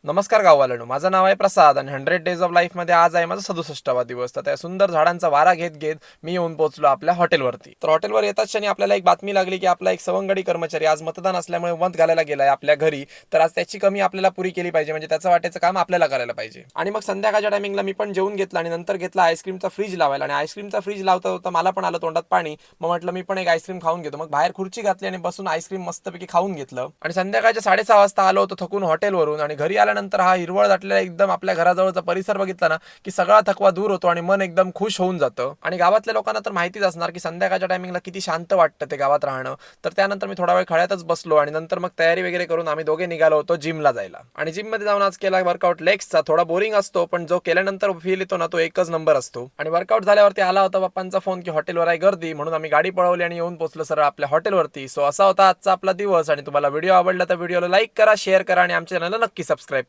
नमस्कार गाववाल्यांनो, माझं नाव आहे प्रसाद आणि 100 डेज ऑफ लाईफमध्ये आज आहे माझा 67वा दिवस. तर त्या सुंदर झाडांचा वारा घेत घेत मी येऊन पोहोचलो आपल्या हॉटेलवरती. तर हॉटेलवर येताच क्षणी आपल्याला एक बातमी लागली की आपला एक सवंगडी कर्मचारी आज मतदान असल्यामुळे मत घालायला गेलाय आपल्या घरी. तर आज त्याची कमी आपल्याला पुरी केली पाहिजे, म्हणजे त्याचं वाटेचं काम आपल्याला करायला पाहिजे. आणि मग संध्याकाळच्या टायमिंगला मी पण जेवून घेतला आणि नंतर घेतला आईस्क्रीमचा फ्रीज लावायला. आणि आईस्क्रीमचा फ्रीज लावता होता मला पण आलं तोंडात पाणी. मग म्हटलं मी पण एक आईस्क्रीम खाऊन घेतो. मग बाहेर खुर्ची घातली आणि बसून आईस्क्रीम मस्तपैकी खाऊन घेतलं. आणि संध्याकाळच्या 6:30 वाजता आलो होतो थकून हॉटेलवरून. आणि घरी आल्यानंतर हा हिरवळ दाटलेला एकदम आपल्या घराजवळचा परिसर बघितला ना की सगळा थकवा दूर होतो आणि मन एकदम खुश होऊन जातं. आणि गावातल्या लोकांना तर माहितीच असणार की संध्याकाळच्या टायमिंगला किती शांत वाटतं ते गावात राहणं. तर त्यानंतर मी थोडा वेळ खळ्यातच बसलो आणि नंतर मग तयारी वगैरे करून आम्ही दोघे निघालो होतो जिमला जायला. आणि जिम मध्ये जाऊन आज केला वर्कआउट लेग्सचा. थोडा बोरिंग असतो पण जो केल्यानंतर फील येतो ना तो एकच नंबर असतो. आणि वर्कआउट झाल्यावरती आला होता पप्पांचा फोन की हॉटेलवर आहे गर्दी, म्हणून आम्ही गाडी पळवली आणि येऊन पोहोचलो सरळ आपल्या हॉटेलवरती. सो असा होता आजचा आपला दिवस. आणि तुम्हाला व्हिडिओ आवडला तर व्हिडिओला लाईक करा, शेअर करा आणि आमच्या चॅनलला नक्की सबस्क्राईब